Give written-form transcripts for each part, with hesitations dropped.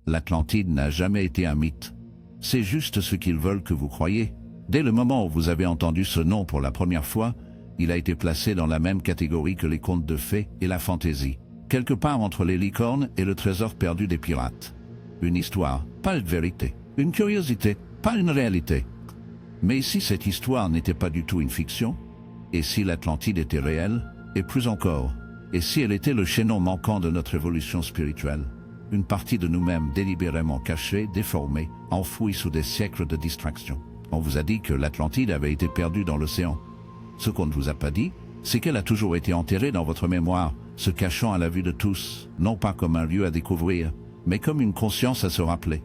L'Atlantide n'a jamais été un mythe. C'est juste ce qu'ils veulent que vous croyiez. Dès le moment où vous avez entendu ce nom pour la première fois, il a été placé dans la même catégorie que les contes de fées et la fantaisie, quelque part entre les licornes et le trésor perdu des pirates. Une histoire, pas une vérité. Une curiosité, pas une réalité. Mais si cette histoire n'était pas du tout une fiction? Et si l'Atlantide était réelle? Et plus encore, et si elle était le chaînon manquant de notre évolution spirituelle? Une partie de nous-mêmes délibérément cachée, déformée, enfouie sous des siècles de distraction. On vous a dit que l'Atlantide avait été perdue dans l'océan. Ce qu'on ne vous a pas dit, c'est qu'elle a toujours été enterrée dans votre mémoire, se cachant à la vue de tous, non pas comme un lieu à découvrir, mais comme une conscience à se rappeler.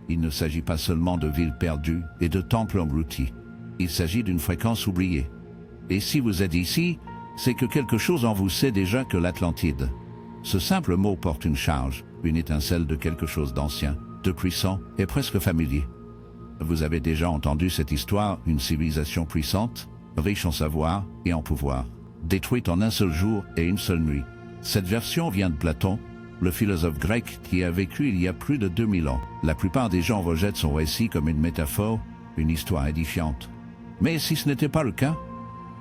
Il ne s'agit pas seulement de villes perdues et de temples engloutis. Il s'agit d'une fréquence oubliée. Et si vous êtes ici, c'est que quelque chose en vous sait déjà que l'Atlantide. Ce simple mot porte une charge, une étincelle de quelque chose d'ancien, de puissant et presque familier. Vous avez déjà entendu cette histoire, une civilisation puissante, riche en savoir et en pouvoir, détruite en un seul jour et une seule nuit. Cette version vient de Platon, le philosophe grec qui a vécu il y a plus de 2000 ans. La plupart des gens rejettent son récit comme une métaphore, une histoire édifiante. Mais si ce n'était pas le cas,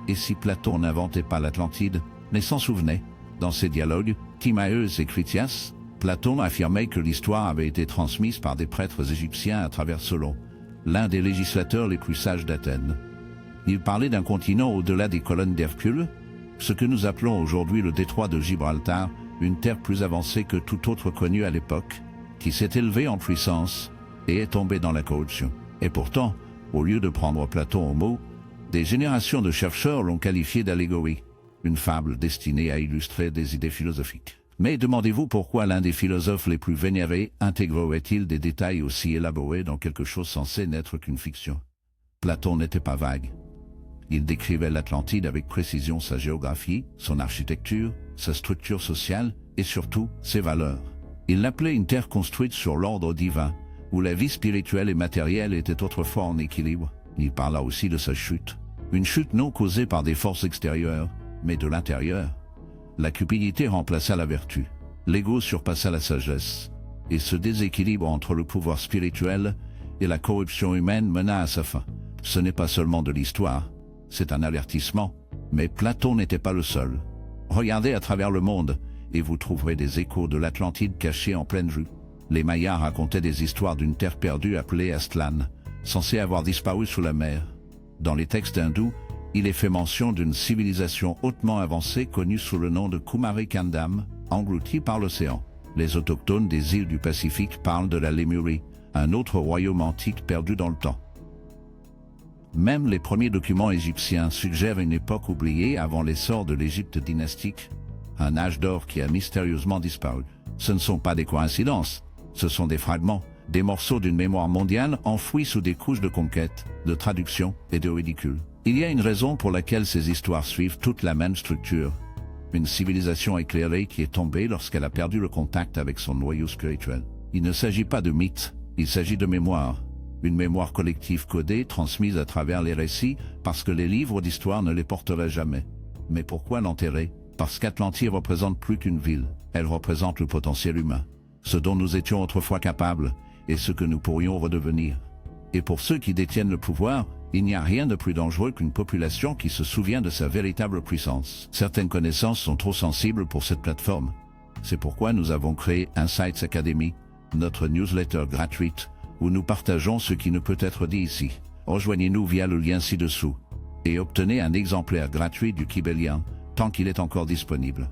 et si Platon n'inventait pas l'Atlantide, mais s'en souvenait, dans ses dialogues, Timaeus et Critias, Platon affirmait que l'histoire avait été transmise par des prêtres égyptiens à travers Solon, l'un des législateurs les plus sages d'Athènes. Il parlait d'un continent au-delà des colonnes d'Hercule, ce que nous appelons aujourd'hui le détroit de Gibraltar, une terre plus avancée que toute autre connue à l'époque, qui s'est élevée en puissance et est tombée dans la corruption. Et pourtant, au lieu de prendre Platon au mot, des générations de chercheurs l'ont qualifié d'allégorie, une fable destinée à illustrer des idées philosophiques. Mais demandez-vous pourquoi l'un des philosophes les plus vénérés intégrerait-il des détails aussi élaborés dans quelque chose censé n'être qu'une fiction? Platon n'était pas vague. Il décrivait l'Atlantide avec précision sa géographie, son architecture, sa structure sociale et surtout ses valeurs. Il l'appelait une terre construite sur l'ordre divin, où la vie spirituelle et matérielle était autrefois en équilibre. Il parla aussi de sa chute. Une chute non causée par des forces extérieures, mais de l'intérieur. La cupidité remplaça la vertu. L'ego surpassa la sagesse. Et ce déséquilibre entre le pouvoir spirituel et la corruption humaine mena à sa fin. Ce n'est pas seulement de l'histoire, c'est un avertissement. Mais Platon n'était pas le seul. Regardez à travers le monde, et vous trouverez des échos de l'Atlantide cachés en pleine rue. Les Mayas racontaient des histoires d'une terre perdue appelée Aztlan, censée avoir disparu sous la mer. Dans les textes hindous, il est fait mention d'une civilisation hautement avancée connue sous le nom de Kumari-Kandam, engloutie par l'océan. Les autochtones des îles du Pacifique parlent de la Lémurie, un autre royaume antique perdu dans le temps. Même les premiers documents égyptiens suggèrent une époque oubliée avant l'essor de l'Égypte dynastique, un âge d'or qui a mystérieusement disparu. Ce ne sont pas des coïncidences, ce sont des fragments, des morceaux d'une mémoire mondiale enfouis sous des couches de conquête, de traduction et de ridicule. Il y a une raison pour laquelle ces histoires suivent toute la même structure. Une civilisation éclairée qui est tombée lorsqu'elle a perdu le contact avec son noyau spirituel. Il ne s'agit pas de mythe, il s'agit de mémoire. Une mémoire collective codée, transmise à travers les récits, parce que les livres d'histoire ne les porteraient jamais. Mais pourquoi l'enterrer? Parce qu'Atlantide représente plus qu'une ville, elle représente le potentiel humain, ce dont nous étions autrefois capables, et ce que nous pourrions redevenir. Et pour ceux qui détiennent le pouvoir, il n'y a rien de plus dangereux qu'une population qui se souvient de sa véritable puissance. Certaines connaissances sont trop sensibles pour cette plateforme. C'est pourquoi nous avons créé Insights Academy, notre newsletter gratuite, où nous partageons ce qui ne peut être dit ici. Rejoignez-nous via le lien ci-dessous et obtenez un exemplaire gratuit du Kybélien, tant qu'il est encore disponible.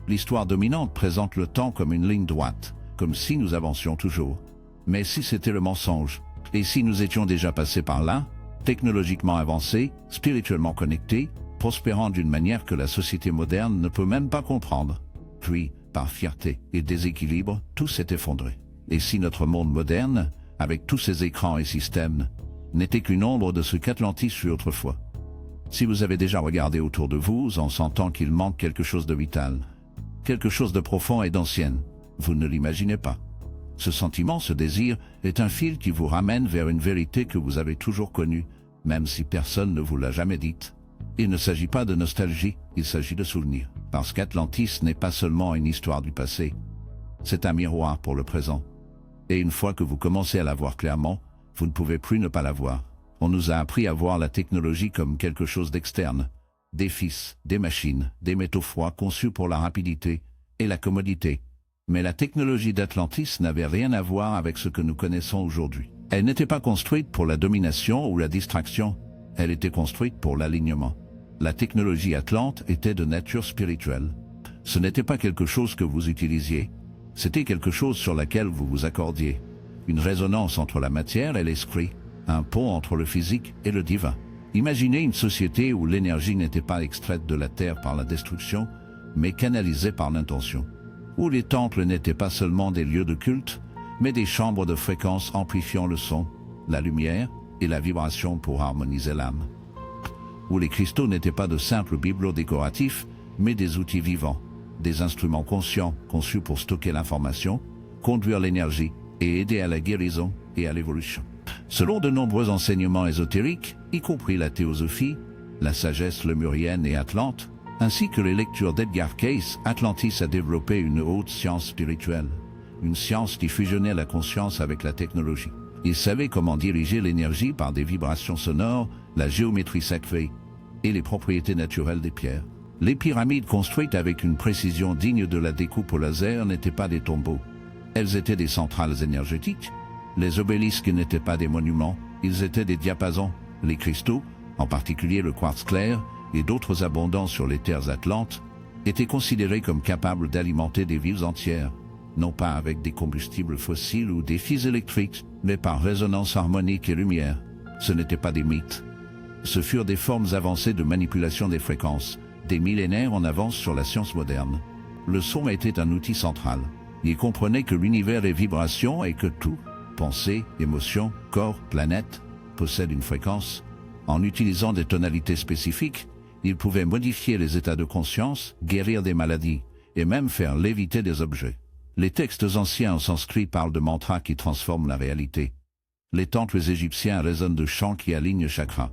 L'histoire dominante présente le temps comme une ligne droite, comme si nous avancions toujours. Mais si c'était le mensonge, et si nous étions déjà passés par là, technologiquement avancés, spirituellement connectés, prospérant d'une manière que la société moderne ne peut même pas comprendre. Puis, par fierté et déséquilibre, tout s'est effondré. Et si notre monde moderne, avec tous ses écrans et systèmes, n'était qu'une ombre de ce qu'Atlantis fut autrefois? Si vous avez déjà regardé autour de vous en sentant qu'il manque quelque chose de vital, quelque chose de profond et d'ancien, vous ne l'imaginez pas. Ce sentiment, ce désir, est un fil qui vous ramène vers une vérité que vous avez toujours connue, même si personne ne vous l'a jamais dite. Il ne s'agit pas de nostalgie, il s'agit de souvenirs. Parce qu'Atlantis n'est pas seulement une histoire du passé, c'est un miroir pour le présent. Et une fois que vous commencez à la voir clairement, vous ne pouvez plus ne pas la voir. On nous a appris à voir la technologie comme quelque chose d'externe. Des fils, des machines, des métaux froids conçus pour la rapidité et la commodité. Mais la technologie d'Atlantis n'avait rien à voir avec ce que nous connaissons aujourd'hui. Elle n'était pas construite pour la domination ou la distraction, elle était construite pour l'alignement. La technologie Atlante était de nature spirituelle. Ce n'était pas quelque chose que vous utilisiez, c'était quelque chose sur laquelle vous vous accordiez. Une résonance entre la matière et l'esprit, un pont entre le physique et le divin. Imaginez une société où l'énergie n'était pas extraite de la terre par la destruction, mais canalisée par l'intention. Où les temples n'étaient pas seulement des lieux de culte, mais des chambres de fréquence amplifiant le son, la lumière et la vibration pour harmoniser l'âme. Où les cristaux n'étaient pas de simples bibelots décoratifs, mais des outils vivants, des instruments conscients conçus pour stocker l'information, conduire l'énergie et aider à la guérison et à l'évolution. Selon de nombreux enseignements ésotériques, y compris la théosophie, la sagesse lémurienne et Atlante, ainsi que les lectures d'Edgar Cayce, Atlantis a développé une haute science spirituelle, une science qui fusionnait la conscience avec la technologie. Il savait comment diriger l'énergie par des vibrations sonores, la géométrie sacrée et les propriétés naturelles des pierres. Les pyramides construites avec une précision digne de la découpe au laser n'étaient pas des tombeaux. Elles étaient des centrales énergétiques. Les obélisques n'étaient pas des monuments, ils étaient des diapasons. Les cristaux, en particulier le quartz clair et d'autres abondants sur les terres atlantes, étaient considérés comme capables d'alimenter des villes entières, non pas avec des combustibles fossiles ou des fils électriques, mais par résonance harmonique et lumière. Ce n'étaient pas des mythes. Ce furent des formes avancées de manipulation des fréquences, des millénaires en avance sur la science moderne. Le son était un outil central. Il comprenait que l'univers est vibration et que tout, pensée, émotion, corps, planète, possède une fréquence. En utilisant des tonalités spécifiques, il pouvait modifier les états de conscience, guérir des maladies, et même faire léviter des objets. Les textes anciens en sanskrit parlent de mantras qui transforment la réalité. Les temples égyptiens résonnent de chants qui alignent chakras.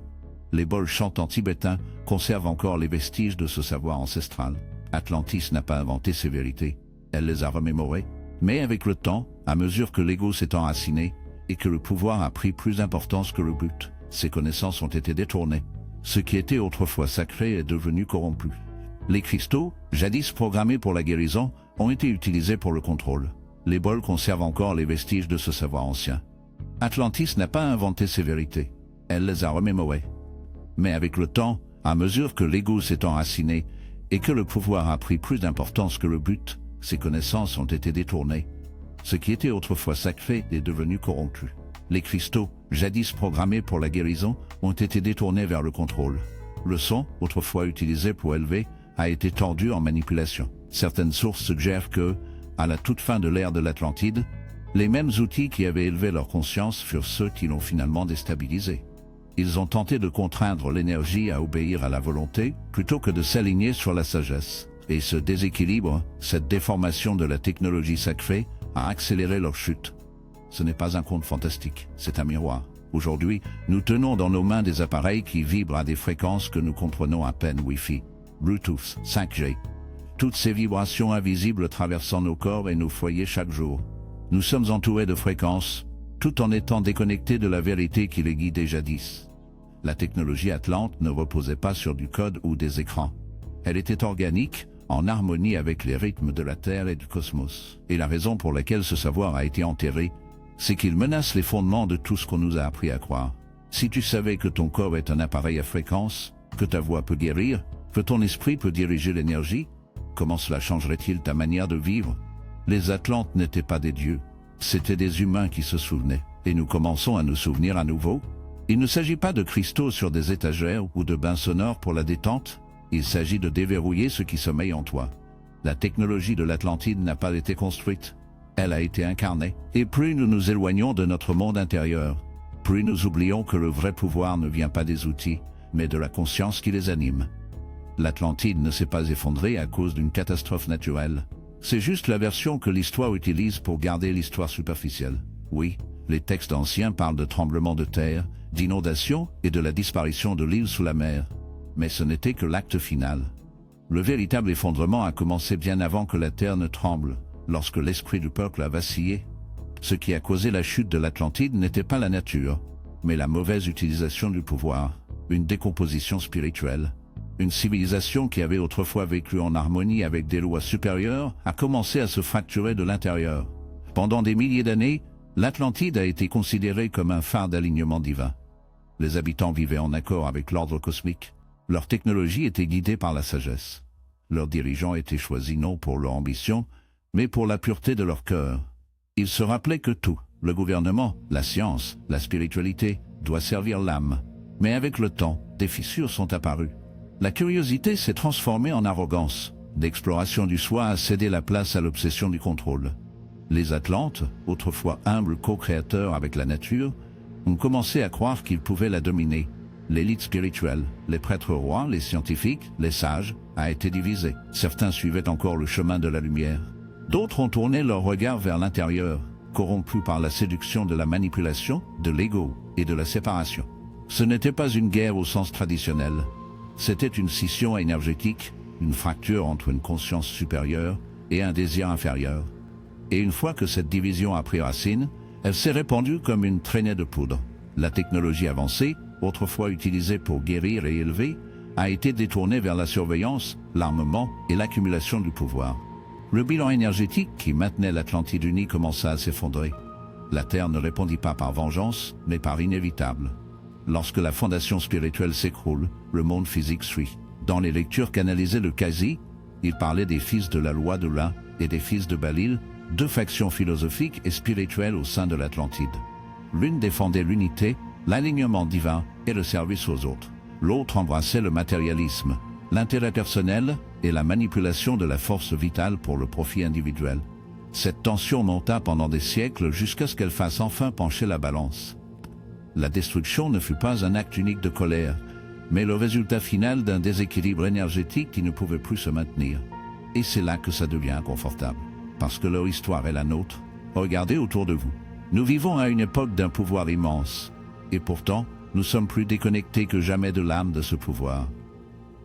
Les bols chantants tibétains conservent encore les vestiges de ce savoir ancestral. Atlantis n'a pas inventé ces vérités, elle les a remémorées. Mais avec le temps, à mesure que l'ego s'est enraciné et que le pouvoir a pris plus d'importance que le but, ces connaissances ont été détournées. Ce qui était autrefois sacré est devenu corrompu. Les cristaux, jadis programmés pour la guérison, ont été utilisés pour le contrôle. Les bols conservent encore les vestiges de ce savoir ancien. Atlantis n'a pas inventé ces vérités, elle les a remémorées. Mais avec le temps, à mesure que l'ego s'est enraciné et que le pouvoir a pris plus d'importance que le but, ces connaissances ont été détournées. Ce qui était autrefois sacré est devenu corrompu. Les cristaux, jadis programmés pour la guérison, ont été détournés vers le contrôle. Le son, autrefois utilisé pour élever, a été tordu en manipulation. Certaines sources suggèrent que, à la toute fin de l'ère de l'Atlantide, les mêmes outils qui avaient élevé leur conscience furent ceux qui l'ont finalement déstabilisé. Ils ont tenté de contraindre l'énergie à obéir à la volonté, plutôt que de s'aligner sur la sagesse. Et ce déséquilibre, cette déformation de la technologie sacrée, a accéléré leur chute. Ce n'est pas un conte fantastique, c'est un miroir. Aujourd'hui, nous tenons dans nos mains des appareils qui vibrent à des fréquences que nous comprenons à peine. Wi-Fi, Bluetooth, 5G. Toutes ces vibrations invisibles traversant nos corps et nos foyers chaque jour. Nous sommes entourés de fréquences, tout en étant déconnectés de la vérité qui les guidait jadis. La technologie Atlante ne reposait pas sur du code ou des écrans. Elle était organique, en harmonie avec les rythmes de la Terre et du cosmos. Et la raison pour laquelle ce savoir a été enterré, c'est qu'il menace les fondements de tout ce qu'on nous a appris à croire. Si tu savais que ton corps est un appareil à fréquence, que ta voix peut guérir, que ton esprit peut diriger l'énergie, comment cela changerait-il ta manière de vivre? Les Atlantes n'étaient pas des dieux, c'étaient des humains qui se souvenaient. Et nous commençons à nous souvenir à nouveau. Il ne s'agit pas de cristaux sur des étagères ou de bains sonores pour la détente, il s'agit de déverrouiller ce qui sommeille en toi. La technologie de l'Atlantide n'a pas été construite, elle a été incarnée. Et plus nous nous éloignons de notre monde intérieur, plus nous oublions que le vrai pouvoir ne vient pas des outils, mais de la conscience qui les anime. L'Atlantide ne s'est pas effondrée à cause d'une catastrophe naturelle. C'est juste la version que l'histoire utilise pour garder l'histoire superficielle. Oui, les textes anciens parlent de tremblements de terre, d'inondations et de la disparition de l'île sous la mer. Mais ce n'était que l'acte final. Le véritable effondrement a commencé bien avant que la terre ne tremble, lorsque l'esprit du peuple a vacillé. Ce qui a causé la chute de l'Atlantide n'était pas la nature, mais la mauvaise utilisation du pouvoir, une décomposition spirituelle. Une civilisation qui avait autrefois vécu en harmonie avec des lois supérieures a commencé à se fracturer de l'intérieur. Pendant des milliers d'années, l'Atlantide a été considérée comme un phare d'alignement divin. Les habitants vivaient en accord avec l'ordre cosmique. Leur technologie était guidée par la sagesse. Leurs dirigeants étaient choisis non pour leur ambition, mais pour la pureté de leur cœur. Ils se rappelaient que tout, le gouvernement, la science, la spiritualité, doit servir l'âme. Mais avec le temps, des fissures sont apparues. La curiosité s'est transformée en arrogance. L'exploration du soi a cédé la place à l'obsession du contrôle. Les Atlantes, autrefois humbles co-créateurs avec la nature, ont commencé à croire qu'ils pouvaient la dominer. L'élite spirituelle, les prêtres rois, les scientifiques, les sages, a été divisée. Certains suivaient encore le chemin de la lumière. D'autres ont tourné leur regard vers l'intérieur, corrompus par la séduction de la manipulation, de l'ego et de la séparation. Ce n'était pas une guerre au sens traditionnel. C'était une scission énergétique, une fracture entre une conscience supérieure et un désir inférieur. Et une fois que cette division a pris racine, elle s'est répandue comme une traînée de poudre. La technologie avancée, autrefois utilisée pour guérir et élever, a été détournée vers la surveillance, l'armement et l'accumulation du pouvoir. Le bilan énergétique qui maintenait l'Atlantide unie commença à s'effondrer. La Terre ne répondit pas par vengeance, mais par inévitable. Lorsque la fondation spirituelle s'écroule, le monde physique suit. Dans les lectures canalisées de Kazi, il parlait des fils de la loi de l'un et des fils de Balil, deux factions philosophiques et spirituelles au sein de l'Atlantide. L'une défendait l'unité, l'alignement divin et le service aux autres. L'autre embrassait le matérialisme, l'intérêt personnel et la manipulation de la force vitale pour le profit individuel. Cette tension monta pendant des siècles jusqu'à ce qu'elle fasse enfin pencher la balance. La destruction ne fut pas un acte unique de colère, mais le résultat final d'un déséquilibre énergétique qui ne pouvait plus se maintenir. Et c'est là que ça devient inconfortable. Parce que leur histoire est la nôtre. Regardez autour de vous. Nous vivons à une époque d'un pouvoir immense. Et pourtant, nous sommes plus déconnectés que jamais de l'âme de ce pouvoir.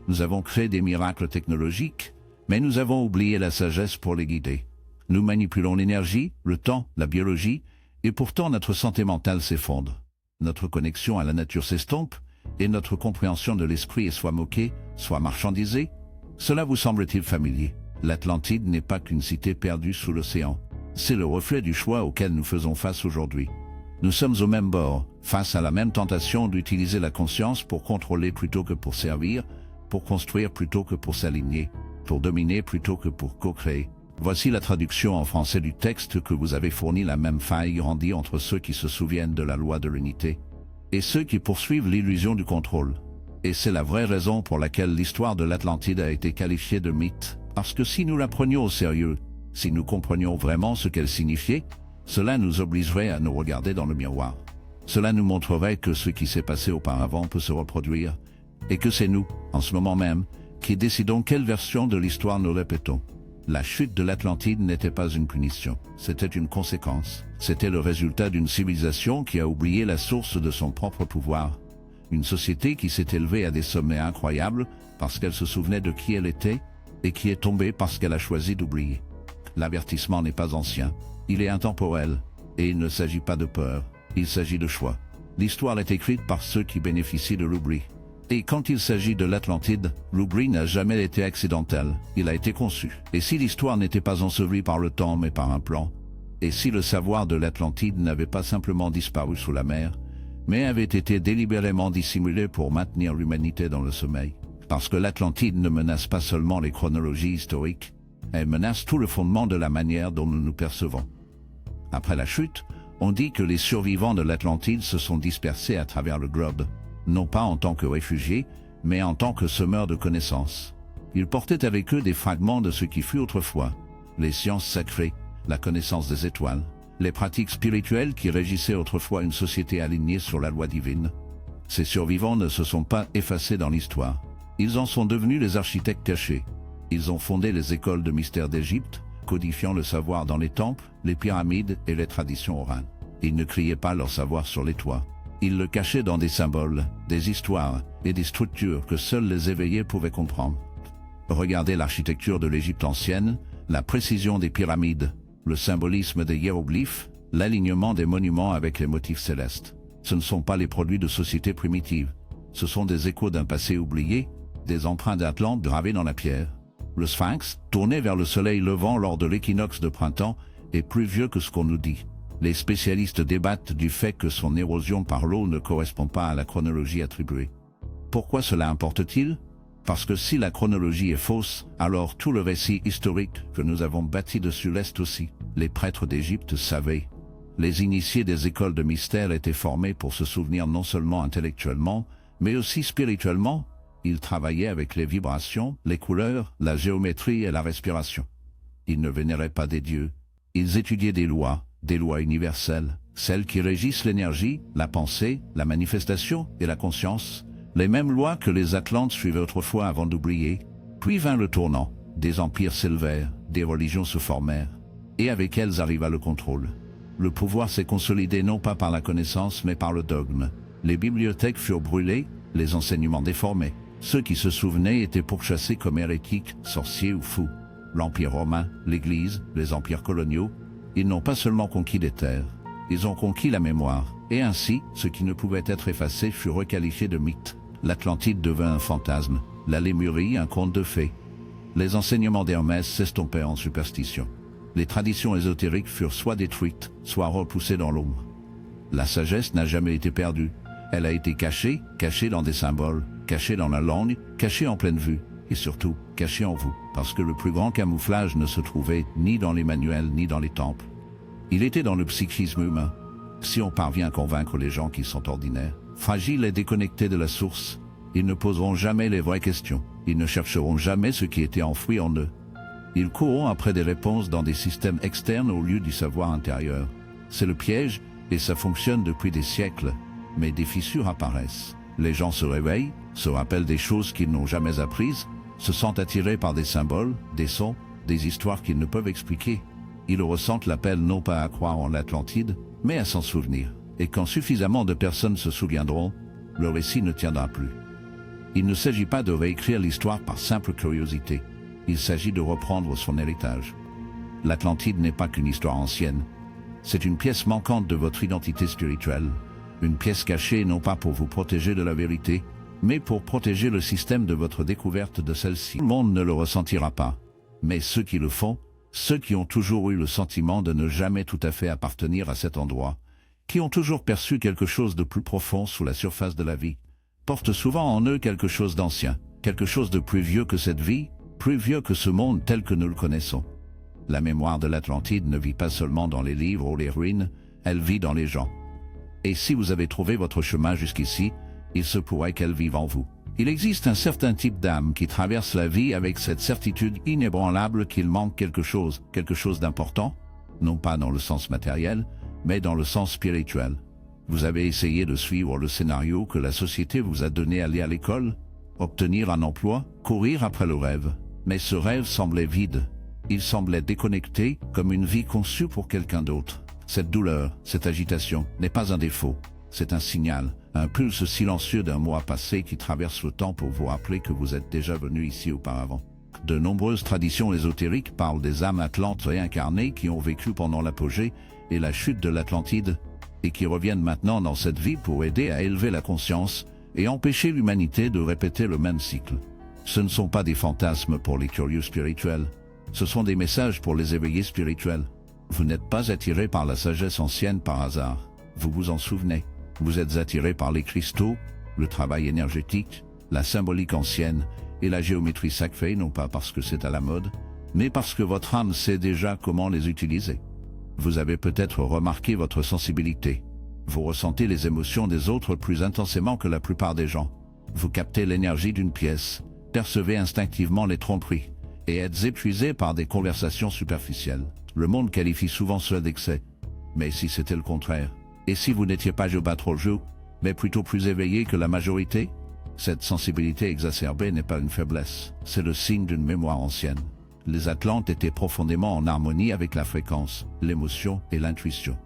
Nous avons créé des miracles technologiques, mais nous avons oublié la sagesse pour les guider. Nous manipulons l'énergie, le temps, la biologie, et pourtant notre santé mentale s'effondre. Notre connexion à la nature s'estompe, et notre compréhension de l'esprit est soit moquée, soit marchandisée. Cela vous semble-t-il familier? L'Atlantide n'est pas qu'une cité perdue sous l'océan. C'est le reflet du choix auquel nous faisons face aujourd'hui. Nous sommes au même bord, face à la même tentation d'utiliser la conscience pour contrôler plutôt que pour servir, pour construire plutôt que pour s'aligner, pour dominer plutôt que pour co-créer. Voici la traduction en français du texte que vous avez fourni. La même faille grandit entre ceux qui se souviennent de la loi de l'unité et ceux qui poursuivent l'illusion du contrôle. Et c'est la vraie raison pour laquelle l'histoire de l'Atlantide a été qualifiée de mythe. Parce que si nous la prenions au sérieux, si nous comprenions vraiment ce qu'elle signifiait, cela nous obligerait à nous regarder dans le miroir. Cela nous montrerait que ce qui s'est passé auparavant peut se reproduire, et que c'est nous, en ce moment même, qui décidons quelle version de l'histoire nous répétons. La chute de l'Atlantide n'était pas une punition, c'était une conséquence. C'était le résultat d'une civilisation qui a oublié la source de son propre pouvoir. Une société qui s'est élevée à des sommets incroyables parce qu'elle se souvenait de qui elle était et qui est tombée parce qu'elle a choisi d'oublier. L'avertissement n'est pas ancien, il est intemporel, et il ne s'agit pas de peur, il s'agit de choix. L'histoire est écrite par ceux qui bénéficient de l'oubli. Et quand il s'agit de l'Atlantide, l'oubli n'a jamais été accidentel, il a été conçu. Et si l'histoire n'était pas ensevelie par le temps mais par un plan, et si le savoir de l'Atlantide n'avait pas simplement disparu sous la mer, mais avait été délibérément dissimulé pour maintenir l'humanité dans le sommeil. Parce que l'Atlantide ne menace pas seulement les chronologies historiques, elle menace tout le fondement de la manière dont nous nous percevons. Après la chute, on dit que les survivants de l'Atlantide se sont dispersés à travers le globe, non pas en tant que réfugiés, mais en tant que semeurs de connaissances. Ils portaient avec eux des fragments de ce qui fut autrefois les sciences sacrées, la connaissance des étoiles, les pratiques spirituelles qui régissaient autrefois une société alignée sur la loi divine. Ces survivants ne se sont pas effacés dans l'histoire. Ils en sont devenus les architectes cachés. Ils ont fondé les écoles de mystères d'Égypte, codifiant le savoir dans les temples, les pyramides et les traditions orales. Ils ne criaient pas leur savoir sur les toits. Ils le cachaient dans des symboles, des histoires et des structures que seuls les éveillés pouvaient comprendre. Regardez l'architecture de l'Égypte ancienne, la précision des pyramides, le symbolisme des hiéroglyphes, l'alignement des monuments avec les motifs célestes. Ce ne sont pas les produits de sociétés primitives. Ce sont des échos d'un passé oublié, des empreintes d'Atlante gravées dans la pierre. Le sphinx, tourné vers le soleil levant lors de l'équinoxe de printemps, est plus vieux que ce qu'on nous dit. Les spécialistes débattent du fait que son érosion par l'eau ne correspond pas à la chronologie attribuée. Pourquoi cela importe-t-il? Parce que si la chronologie est fausse, alors tout le récit historique que nous avons bâti dessus l'est aussi. Les prêtres d'Égypte savaient. Les initiés des écoles de mystère étaient formés pour se souvenir non seulement intellectuellement, mais aussi spirituellement. Ils travaillaient avec les vibrations, les couleurs, la géométrie et la respiration. Ils ne vénéraient pas des dieux. Ils étudiaient des lois universelles, celles qui régissent l'énergie, la pensée, la manifestation et la conscience, les mêmes lois que les Atlantes suivaient autrefois avant d'oublier. Puis vint le tournant, des empires s'élevèrent, des religions se formèrent, et avec elles arriva le contrôle. Le pouvoir s'est consolidé non pas par la connaissance mais par le dogme. Les bibliothèques furent brûlées, les enseignements déformés. Ceux qui se souvenaient étaient pourchassés comme hérétiques, sorciers ou fous. L'Empire romain, l'Église, les empires coloniaux, ils n'ont pas seulement conquis des terres, ils ont conquis la mémoire, et ainsi, ce qui ne pouvait être effacé fut requalifié de mythe. L'Atlantide devint un fantasme, la Lémurie un conte de fées. Les enseignements d'Hermès s'estompaient en superstition. Les traditions ésotériques furent soit détruites, soit repoussées dans l'ombre. La sagesse n'a jamais été perdue. Elle a été cachée dans des symboles, cachée dans la langue, cachée en pleine vue, et surtout cachée en vous, parce que le plus grand camouflage ne se trouvait ni dans les manuels ni dans les temples. Il était dans le psychisme humain. Si on parvient à convaincre les gens qui sont ordinaires, fragiles et déconnectés de la source, ils ne poseront jamais les vraies questions, ils ne chercheront jamais ce qui était enfoui en eux. Ils courront après des réponses dans des systèmes externes au lieu du savoir intérieur. C'est le piège, et ça fonctionne depuis des siècles. Mais des fissures apparaissent. Les gens se réveillent, se rappellent des choses qu'ils n'ont jamais apprises, se sentent attirés par des symboles, des sons, des histoires qu'ils ne peuvent expliquer. Ils ressentent l'appel non pas à croire en l'Atlantide, mais à s'en souvenir. Et quand suffisamment de personnes se souviendront, le récit ne tiendra plus. Il ne s'agit pas de réécrire l'histoire par simple curiosité. Il s'agit de reprendre son héritage. L'Atlantide n'est pas qu'une histoire ancienne. C'est une pièce manquante de votre identité spirituelle. Une pièce cachée non pas pour vous protéger de la vérité, mais pour protéger le système de votre découverte de celle-ci. Tout le monde ne le ressentira pas, mais ceux qui le font, ceux qui ont toujours eu le sentiment de ne jamais tout à fait appartenir à cet endroit, qui ont toujours perçu quelque chose de plus profond sous la surface de la vie, portent souvent en eux quelque chose d'ancien, quelque chose de plus vieux que cette vie, plus vieux que ce monde tel que nous le connaissons. La mémoire de l'Atlantide ne vit pas seulement dans les livres ou les ruines, elle vit dans les gens. Et si vous avez trouvé votre chemin jusqu'ici, il se pourrait qu'elle vive en vous. Il existe un certain type d'âme qui traverse la vie avec cette certitude inébranlable qu'il manque quelque chose d'important, non pas dans le sens matériel, mais dans le sens spirituel. Vous avez essayé de suivre le scénario que la société vous a donné, aller à l'école, obtenir un emploi, courir après le rêve. Mais ce rêve semblait vide. Il semblait déconnecté, comme une vie conçue pour quelqu'un d'autre. Cette douleur, cette agitation, n'est pas un défaut. C'est un signal, un pulse silencieux d'un mois passé qui traverse le temps pour vous rappeler que vous êtes déjà venu ici auparavant. De nombreuses traditions ésotériques parlent des âmes atlantes réincarnées qui ont vécu pendant l'apogée et la chute de l'Atlantide, et qui reviennent maintenant dans cette vie pour aider à élever la conscience et empêcher l'humanité de répéter le même cycle. Ce ne sont pas des fantasmes pour les curieux spirituels, ce sont des messages pour les éveillés spirituels. Vous n'êtes pas attiré par la sagesse ancienne par hasard, vous vous en souvenez. Vous êtes attiré par les cristaux, le travail énergétique, la symbolique ancienne et la géométrie sacrée, non pas parce que c'est à la mode, mais parce que votre âme sait déjà comment les utiliser. Vous avez peut-être remarqué votre sensibilité. Vous ressentez les émotions des autres plus intensément que la plupart des gens. Vous captez l'énergie d'une pièce, percevez instinctivement les tromperies, et êtes épuisé par des conversations superficielles. Le monde qualifie souvent cela d'excès. Mais si c'était le contraire, et si vous n'étiez pas trop jeu, mais plutôt plus éveillé que la majorité, cette sensibilité exacerbée n'est pas une faiblesse, c'est le signe d'une mémoire ancienne. Les Atlantes étaient profondément en harmonie avec la fréquence, l'émotion et l'intuition.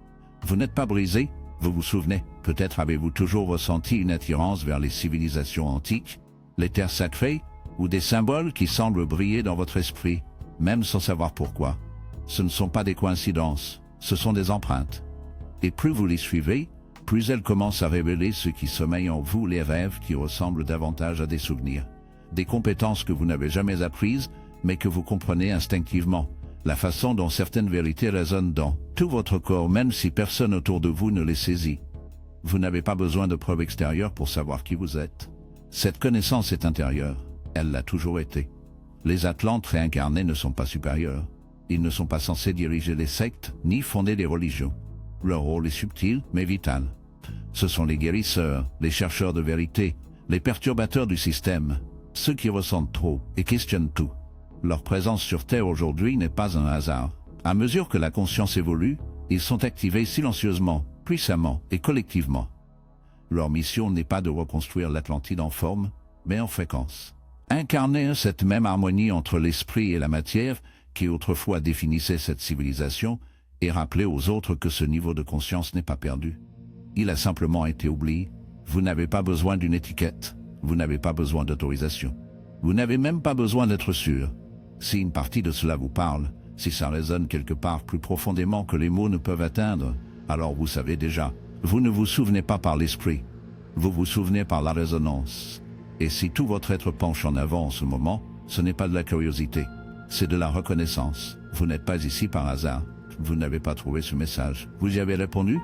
Vous n'êtes pas brisé, vous vous souvenez, peut-être avez-vous toujours ressenti une attirance vers les civilisations antiques, les terres sacrées, ou des symboles qui semblent briller dans votre esprit, même sans savoir pourquoi. Ce ne sont pas des coïncidences, ce sont des empreintes. Et plus vous les suivez, plus elles commencent à révéler ce qui sommeille en vous, les rêves qui ressemblent davantage à des souvenirs. Des compétences que vous n'avez jamais apprises, mais que vous comprenez instinctivement. La façon dont certaines vérités résonnent dans tout votre corps, même si personne autour de vous ne les saisit. Vous n'avez pas besoin de preuves extérieures pour savoir qui vous êtes. Cette connaissance est intérieure. Elle l'a toujours été. Les Atlantes réincarnés ne sont pas supérieurs. Ils ne sont pas censés diriger les sectes, ni fonder des religions. Leur rôle est subtil, mais vital. Ce sont les guérisseurs, les chercheurs de vérité, les perturbateurs du système, ceux qui ressentent trop et questionnent tout. Leur présence sur Terre aujourd'hui n'est pas un hasard. À mesure que la conscience évolue, ils sont activés silencieusement, puissamment et collectivement. Leur mission n'est pas de reconstruire l'Atlantide en forme, mais en fréquence. Incarner cette même harmonie entre l'esprit et la matière qui autrefois définissait cette civilisation et rappeler aux autres que ce niveau de conscience n'est pas perdu. Il a simplement été oublié. Vous n'avez pas besoin d'une étiquette, vous n'avez pas besoin d'autorisation. Vous n'avez même pas besoin d'être sûr. Si une partie de cela vous parle, si ça résonne quelque part plus profondément que les mots ne peuvent atteindre, alors vous savez déjà, vous ne vous souvenez pas par l'esprit, vous vous souvenez par la résonance. Et si tout votre être penche en avant en ce moment, ce n'est pas de la curiosité, c'est de la reconnaissance. Vous n'êtes pas ici par hasard, vous n'avez pas trouvé ce message. Vous y avez répondu?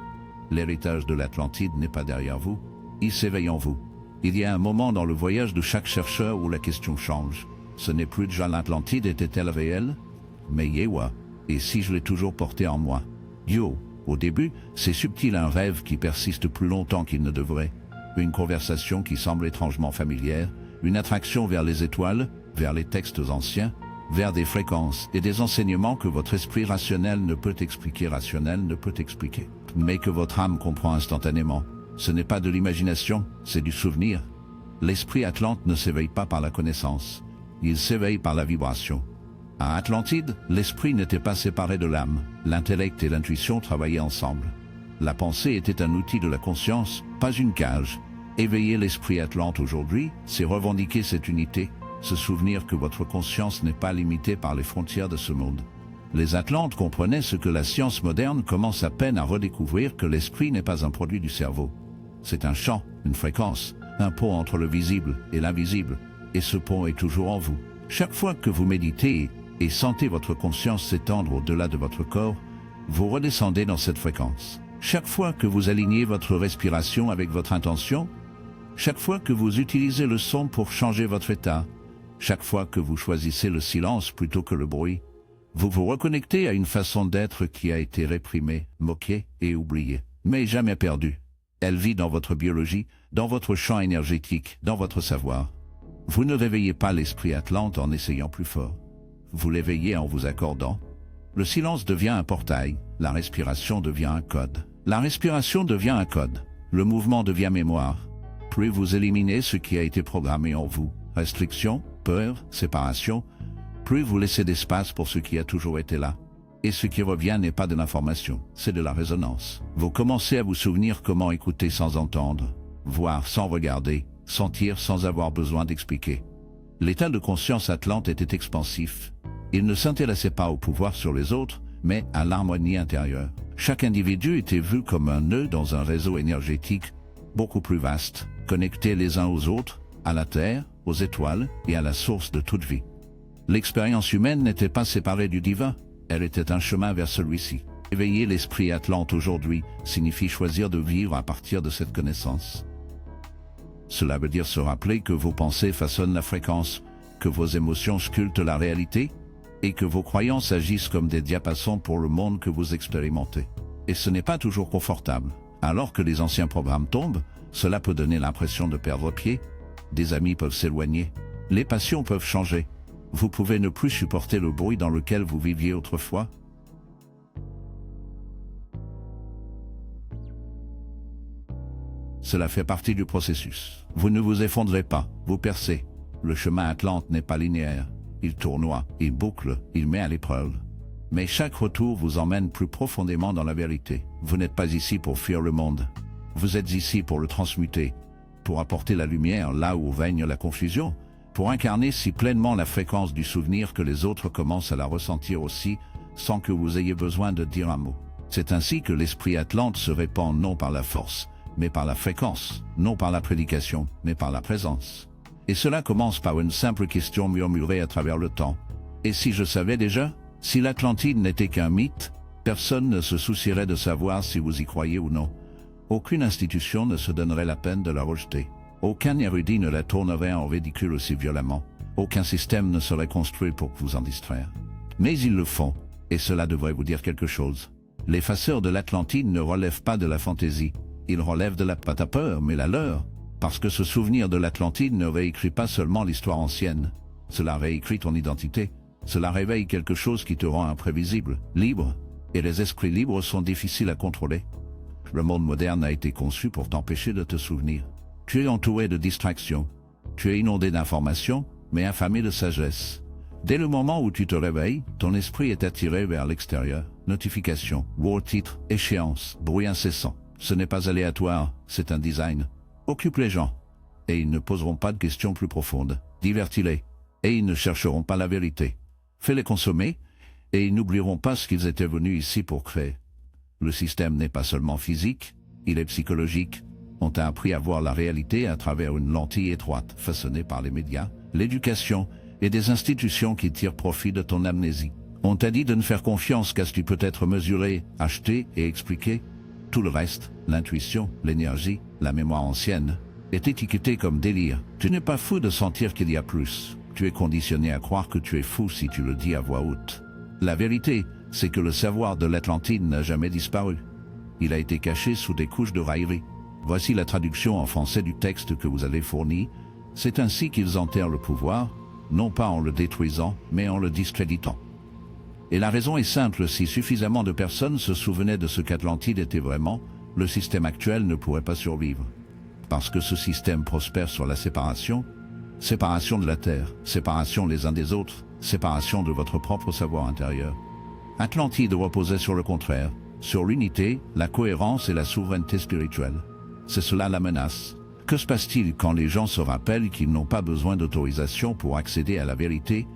L'héritage de l'Atlantide n'est pas derrière vous, il s'éveille en vous. Il y a un moment dans le voyage de chaque chercheur où la question change. Ce n'est plus déjà l'Atlantide était-elle réelle? Mais Yewa, et si je l'ai toujours porté en moi? Yo, au début, c'est subtil, un rêve qui persiste plus longtemps qu'il ne devrait. Une conversation qui semble étrangement familière, une attraction vers les étoiles, vers les textes anciens, vers des fréquences et des enseignements que votre esprit rationnel ne peut expliquer, mais que votre âme comprend instantanément. Ce n'est pas de l'imagination, c'est du souvenir. L'esprit Atlante ne s'éveille pas par la connaissance, il s'éveille par la vibration. À Atlantide, l'esprit n'était pas séparé de l'âme, l'intellect et l'intuition travaillaient ensemble. La pensée était un outil de la conscience, pas une cage. Éveiller l'esprit Atlante aujourd'hui, c'est revendiquer cette unité, se souvenir que votre conscience n'est pas limitée par les frontières de ce monde. Les Atlantes comprenaient ce que la science moderne commence à peine à redécouvrir, que l'esprit n'est pas un produit du cerveau. C'est un champ, une fréquence, un pont entre le visible et l'invisible, et ce pont est toujours en vous. Chaque fois que vous méditez et sentez votre conscience s'étendre au-delà de votre corps, vous redescendez dans cette fréquence. Chaque fois que vous alignez votre respiration avec votre intention, chaque fois que vous utilisez le son pour changer votre état, chaque fois que vous choisissez le silence plutôt que le bruit, vous vous reconnectez à une façon d'être qui a été réprimée, moquée et oubliée, mais jamais perdue. Elle vit dans votre biologie, dans votre champ énergétique, dans votre savoir. Vous ne réveillez pas l'esprit Atlante en essayant plus fort. Vous l'éveillez en vous accordant. Le silence devient un portail, la respiration devient un code. La respiration devient un code, le mouvement devient mémoire. Plus vous éliminez ce qui a été programmé en vous, restriction, peur, séparation, plus vous laissez d'espace pour ce qui a toujours été là. Et ce qui revient n'est pas de l'information, c'est de la résonance. Vous commencez à vous souvenir comment écouter sans entendre, voir sans regarder, sentir sans avoir besoin d'expliquer. L'état de conscience Atlante était expansif. Il ne s'intéressait pas au pouvoir sur les autres, mais à l'harmonie intérieure. Chaque individu était vu comme un nœud dans un réseau énergétique beaucoup plus vaste, connectés les uns aux autres, à la Terre, aux étoiles et à la source de toute vie. L'expérience humaine n'était pas séparée du divin, elle était un chemin vers celui-ci. Éveiller l'esprit Atlante aujourd'hui signifie choisir de vivre à partir de cette connaissance. Cela veut dire se rappeler que vos pensées façonnent la fréquence, que vos émotions sculptent la réalité, et que vos croyances agissent comme des diapasons pour le monde que vous expérimentez. Et ce n'est pas toujours confortable. Alors que les anciens programmes tombent, cela peut donner l'impression de perdre pied. Des amis peuvent s'éloigner. Les passions peuvent changer. Vous pouvez ne plus supporter le bruit dans lequel vous viviez autrefois. Cela fait partie du processus. Vous ne vous effondrez pas, vous percez. Le chemin Atlante n'est pas linéaire. Il tournoie, il boucle, il met à l'épreuve. Mais chaque retour vous emmène plus profondément dans la vérité. Vous n'êtes pas ici pour fuir le monde. Vous êtes ici pour le transmuter, pour apporter la lumière là où règne la confusion, pour incarner si pleinement la fréquence du souvenir que les autres commencent à la ressentir aussi, sans que vous ayez besoin de dire un mot. C'est ainsi que l'esprit atlante se répand non par la force, mais par la fréquence, non par la prédication, mais par la présence. Et cela commence par une simple question murmurée à travers le temps. Et si je savais déjà? Si l'Atlantide n'était qu'un mythe, personne ne se soucierait de savoir si vous y croyez ou non. Aucune institution ne se donnerait la peine de la rejeter. Aucun érudit ne la tournerait en ridicule aussi violemment. Aucun système ne serait construit pour vous en distraire. Mais ils le font, et cela devrait vous dire quelque chose. Les faceurs de l'Atlantide ne relèvent pas de la fantaisie. Ils relèvent de la pâte à peur, mais la leur. Parce que ce souvenir de l'Atlantide ne réécrit pas seulement l'histoire ancienne. Cela réécrit ton identité. Cela réveille quelque chose qui te rend imprévisible, libre. Et les esprits libres sont difficiles à contrôler. Le monde moderne a été conçu pour t'empêcher de te souvenir. Tu es entouré de distractions. Tu es inondé d'informations, mais affamé de sagesse. Dès le moment où tu te réveilles, ton esprit est attiré vers l'extérieur. Notifications, word titres, échéances, bruit incessant. Ce n'est pas aléatoire, c'est un design. Occupe les gens, et ils ne poseront pas de questions plus profondes. Divertis-les, et ils ne chercheront pas la vérité. Fais-les consommer, et ils n'oublieront pas ce qu'ils étaient venus ici pour créer. Le système n'est pas seulement physique, il est psychologique. On t'a appris à voir la réalité à travers une lentille étroite façonnée par les médias, l'éducation et des institutions qui tirent profit de ton amnésie. On t'a dit de ne faire confiance qu'à ce qui peut être mesuré, acheté et expliqué. Tout le reste, l'intuition, l'énergie, la mémoire ancienne, est étiqueté comme délire. Tu n'es pas fou de sentir qu'il y a plus. Tu es conditionné à croire que tu es fou si tu le dis à voix haute. La vérité, c'est que le savoir de l'Atlantide n'a jamais disparu. Il a été caché sous des couches de raillerie. Voici la traduction en français du texte que vous avez fourni. C'est ainsi qu'ils enterrent le pouvoir, non pas en le détruisant, mais en le discréditant. Et la raison est simple, si suffisamment de personnes se souvenaient de ce qu'Atlantide était vraiment, le système actuel ne pourrait pas survivre. Parce que ce système prospère sur la séparation, séparation de la Terre, séparation les uns des autres, séparation de votre propre savoir intérieur. Atlantide reposait sur le contraire, sur l'unité, la cohérence et la souveraineté spirituelle. C'est cela la menace. Que se passe-t-il quand les gens se rappellent qu'ils n'ont pas besoin d'autorisation pour accéder à la vérité,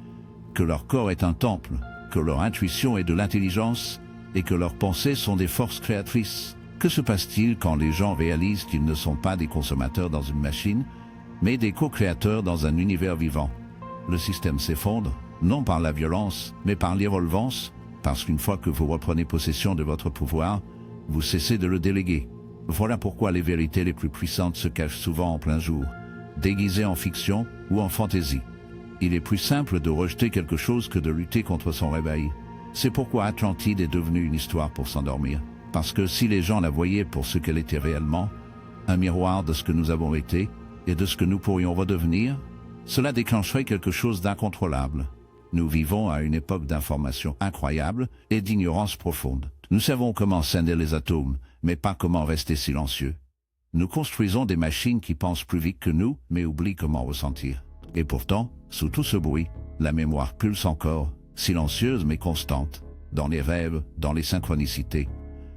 que leur corps est un temple, que leur intuition est de l'intelligence et que leurs pensées sont des forces créatrices? Que se passe-t-il quand les gens réalisent qu'ils ne sont pas des consommateurs dans une machine, mais des co-créateurs dans un univers vivant? Le système s'effondre, non par la violence, mais par l'irrelevance, parce qu'une fois que vous reprenez possession de votre pouvoir, vous cessez de le déléguer. Voilà pourquoi les vérités les plus puissantes se cachent souvent en plein jour, déguisées en fiction ou en fantaisie. Il est plus simple de rejeter quelque chose que de lutter contre son réveil. C'est pourquoi Atlantide est devenue une histoire pour s'endormir. Parce que si les gens la voyaient pour ce qu'elle était réellement, un miroir de ce que nous avons été et de ce que nous pourrions redevenir, cela déclencherait quelque chose d'incontrôlable. Nous vivons à une époque d'information incroyable et d'ignorance profonde. Nous savons comment scinder les atomes, mais pas comment rester silencieux. Nous construisons des machines qui pensent plus vite que nous, mais oublient comment ressentir. Et pourtant, sous tout ce bruit, la mémoire pulse encore, silencieuse mais constante, dans les rêves, dans les synchronicités,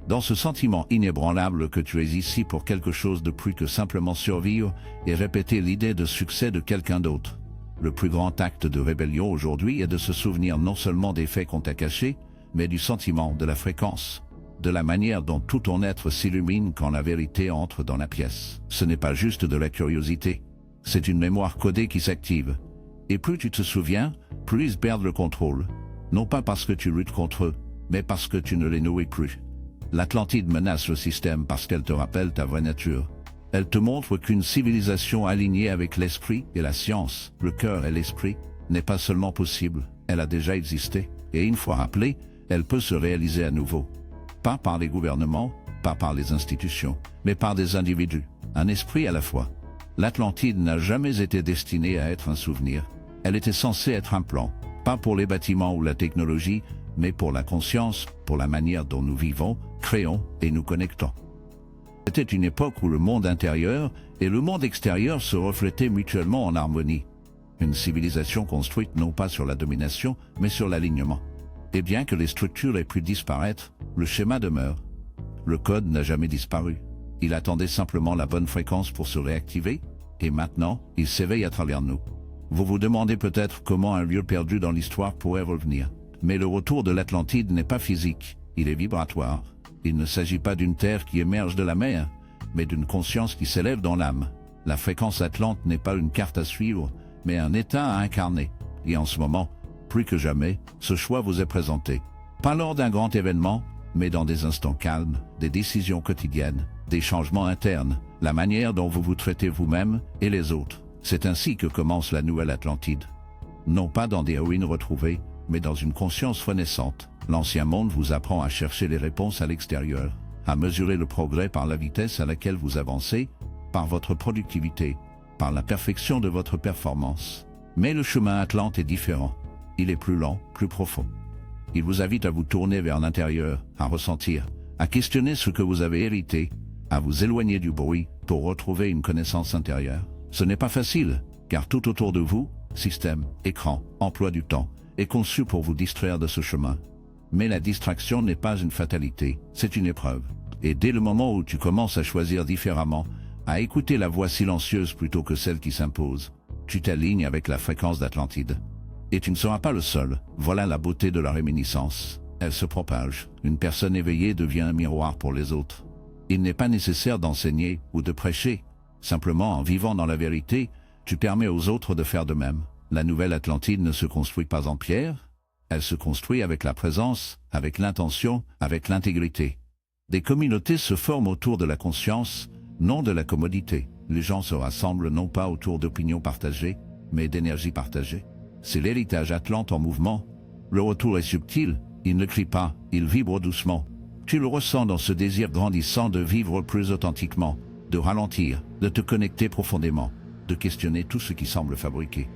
dans ce sentiment inébranlable que tu es ici pour quelque chose de plus que simplement survivre et répéter l'idée de succès de quelqu'un d'autre. Le plus grand acte de rébellion aujourd'hui est de se souvenir non seulement des faits qu'on t'a cachés, mais du sentiment, de la fréquence, de la manière dont tout ton être s'illumine quand la vérité entre dans la pièce. Ce n'est pas juste de la curiosité, c'est une mémoire codée qui s'active. Et plus tu te souviens, plus ils perdent le contrôle. Non pas parce que tu luttes contre eux, mais parce que tu ne les nourris plus. L'Atlantide menace le système parce qu'elle te rappelle ta vraie nature. Elle te montre qu'une civilisation alignée avec l'esprit et la science, le cœur et l'esprit, n'est pas seulement possible, elle a déjà existé, et une fois rappelée, elle peut se réaliser à nouveau. Pas par les gouvernements, pas par les institutions, mais par des individus, un esprit à la fois. L'Atlantide n'a jamais été destinée à être un souvenir. Elle était censée être un plan, pas pour les bâtiments ou la technologie, mais pour la conscience, pour la manière dont nous vivons, créons et nous connectons. C'était une époque où le monde intérieur et le monde extérieur se reflétaient mutuellement en harmonie. Une civilisation construite non pas sur la domination, mais sur l'alignement. Et bien que les structures aient pu disparaître, le schéma demeure. Le code n'a jamais disparu. Il attendait simplement la bonne fréquence pour se réactiver, et maintenant, il s'éveille à travers nous. Vous vous demandez peut-être comment un lieu perdu dans l'histoire pourrait revenir. Mais le retour de l'Atlantide n'est pas physique, il est vibratoire. Il ne s'agit pas d'une terre qui émerge de la mer, mais d'une conscience qui s'élève dans l'âme. La fréquence Atlante n'est pas une carte à suivre, mais un état à incarner. Et en ce moment, plus que jamais, ce choix vous est présenté. Pas lors d'un grand événement, mais dans des instants calmes, des décisions quotidiennes, des changements internes, la manière dont vous vous traitez vous-même et les autres. C'est ainsi que commence la nouvelle Atlantide. Non pas dans des ruines retrouvées, mais dans une conscience renaissante. L'ancien monde vous apprend à chercher les réponses à l'extérieur, à mesurer le progrès par la vitesse à laquelle vous avancez, par votre productivité, par la perfection de votre performance. Mais le chemin Atlante est différent. Il est plus lent, plus profond. Il vous invite à vous tourner vers l'intérieur, à ressentir, à questionner ce que vous avez hérité, à vous éloigner du bruit pour retrouver une connaissance intérieure. Ce n'est pas facile, car tout autour de vous, système, écran, emploi du temps, est conçu pour vous distraire de ce chemin. Mais la distraction n'est pas une fatalité, c'est une épreuve. Et dès le moment où tu commences à choisir différemment, à écouter la voix silencieuse plutôt que celle qui s'impose, tu t'alignes avec la fréquence d'Atlantide. Et tu ne seras pas le seul, voilà la beauté de la réminiscence. Elle se propage, une personne éveillée devient un miroir pour les autres. Il n'est pas nécessaire d'enseigner ou de prêcher. Simplement en vivant dans la vérité, tu permets aux autres de faire de même. La nouvelle Atlantide ne se construit pas en pierre, elle se construit avec la présence, avec l'intention, avec l'intégrité. Des communautés se forment autour de la conscience, non de la commodité. Les gens se rassemblent non pas autour d'opinions partagées, mais d'énergie partagée. C'est l'héritage Atlante en mouvement. Le retour est subtil, il ne crie pas, il vibre doucement. Tu le ressens dans ce désir grandissant de vivre plus authentiquement, de ralentir, de te connecter profondément, de questionner tout ce qui semble fabriqué.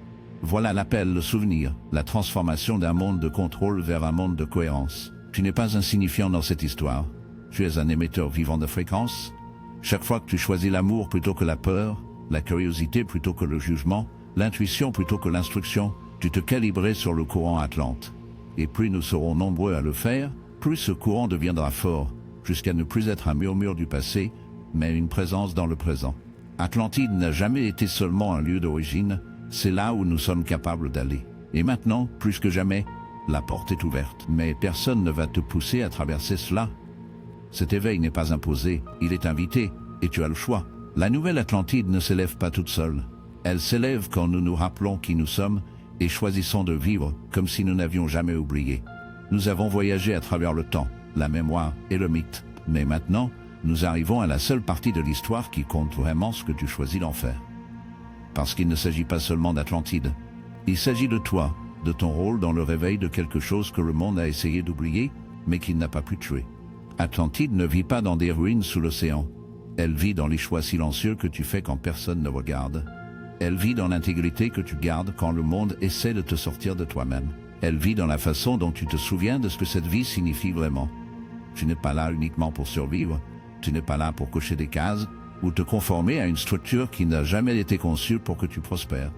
Voilà l'appel, le souvenir, la transformation d'un monde de contrôle vers un monde de cohérence. Tu n'es pas insignifiant dans cette histoire. Tu es un émetteur vivant de fréquences. Chaque fois que tu choisis l'amour plutôt que la peur, la curiosité plutôt que le jugement, l'intuition plutôt que l'instruction, tu te calibrais sur le courant Atlante. Et plus nous serons nombreux à le faire, plus ce courant deviendra fort, jusqu'à ne plus être un murmure du passé, mais une présence dans le présent. Atlantide n'a jamais été seulement un lieu d'origine, c'est là où nous sommes capables d'aller. Et maintenant, plus que jamais, la porte est ouverte. Mais personne ne va te pousser à traverser cela. Cet éveil n'est pas imposé, il est invité, et tu as le choix. La nouvelle Atlantide ne s'élève pas toute seule. Elle s'élève quand nous nous rappelons qui nous sommes et choisissons de vivre comme si nous n'avions jamais oublié. Nous avons voyagé à travers le temps, la mémoire et le mythe. Mais maintenant, nous arrivons à la seule partie de l'histoire qui compte vraiment, ce que tu choisis d'en faire. Parce qu'il ne s'agit pas seulement d'Atlantide. Il s'agit de toi, de ton rôle dans le réveil de quelque chose que le monde a essayé d'oublier, mais qu'il n'a pas pu tuer. Atlantide ne vit pas dans des ruines sous l'océan. Elle vit dans les choix silencieux que tu fais quand personne ne regarde. Elle vit dans l'intégrité que tu gardes quand le monde essaie de te sortir de toi-même. Elle vit dans la façon dont tu te souviens de ce que cette vie signifie vraiment. Tu n'es pas là uniquement pour survivre, tu n'es pas là pour cocher des cases, ou te conformer à une structure qui n'a jamais été conçue pour que tu prospères.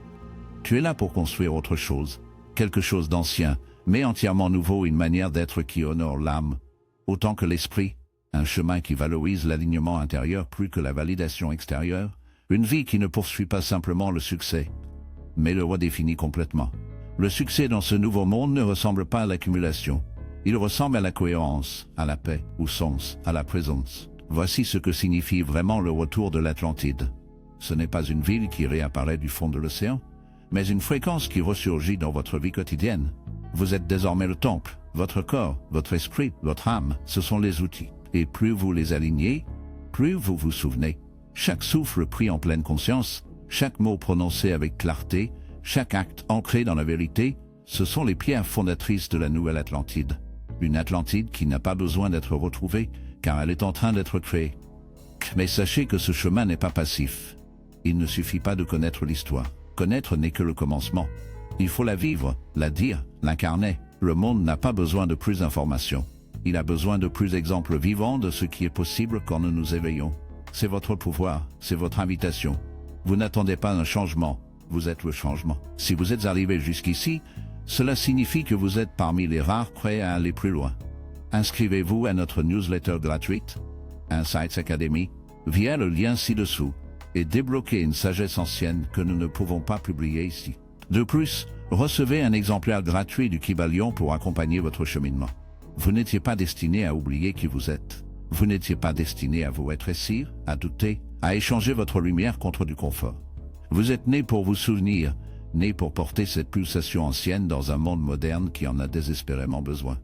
Tu es là pour construire autre chose, quelque chose d'ancien, mais entièrement nouveau, une manière d'être qui honore l'âme, autant que l'esprit, un chemin qui valorise l'alignement intérieur plus que la validation extérieure, une vie qui ne poursuit pas simplement le succès, mais le redéfinit complètement. Le succès dans ce nouveau monde ne ressemble pas à l'accumulation, il ressemble à la cohérence, à la paix, au sens, à la présence. Voici ce que signifie vraiment le retour de l'Atlantide. Ce n'est pas une ville qui réapparaît du fond de l'océan, mais une fréquence qui ressurgit dans votre vie quotidienne. Vous êtes désormais le temple, votre corps, votre esprit, votre âme, ce sont les outils. Et plus vous les alignez, plus vous vous souvenez. Chaque souffle pris en pleine conscience, chaque mot prononcé avec clarté, chaque acte ancré dans la vérité, ce sont les pierres fondatrices de la nouvelle Atlantide. Une Atlantide qui n'a pas besoin d'être retrouvée, car elle est en train d'être créée. Mais sachez que ce chemin n'est pas passif. Il ne suffit pas de connaître l'histoire. Connaître n'est que le commencement. Il faut la vivre, la dire, l'incarner. Le monde n'a pas besoin de plus d'informations. Il a besoin de plus d'exemples vivants de ce qui est possible quand nous nous éveillons. C'est votre pouvoir, c'est votre invitation. Vous n'attendez pas un changement, vous êtes le changement. Si vous êtes arrivé jusqu'ici, cela signifie que vous êtes parmi les rares prêts à aller plus loin. Inscrivez-vous à notre newsletter gratuite, Insights Academy, via le lien ci-dessous, et débloquez une sagesse ancienne que nous ne pouvons pas publier ici. De plus, recevez un exemplaire gratuit du Kybalion pour accompagner votre cheminement. Vous n'étiez pas destiné à oublier qui vous êtes. Vous n'étiez pas destiné à vous rétrécir, à douter, à échanger votre lumière contre du confort. Vous êtes né pour vous souvenir, né pour porter cette pulsation ancienne dans un monde moderne qui en a désespérément besoin.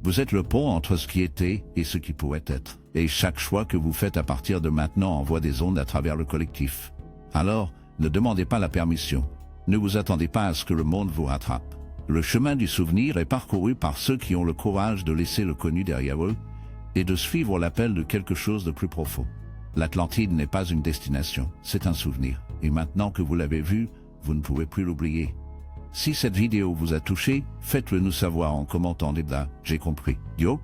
Vous êtes le pont entre ce qui était et ce qui pourrait être. Et chaque choix que vous faites à partir de maintenant envoie des ondes à travers le collectif. Alors, ne demandez pas la permission. Ne vous attendez pas à ce que le monde vous rattrape. Le chemin du souvenir est parcouru par ceux qui ont le courage de laisser le connu derrière eux et de suivre l'appel de quelque chose de plus profond. L'Atlantide n'est pas une destination, c'est un souvenir. Et maintenant que vous l'avez vu, vous ne pouvez plus l'oublier. Si cette vidéo vous a touché, faites-le nous savoir en commentant les bas. J'ai compris. Yo!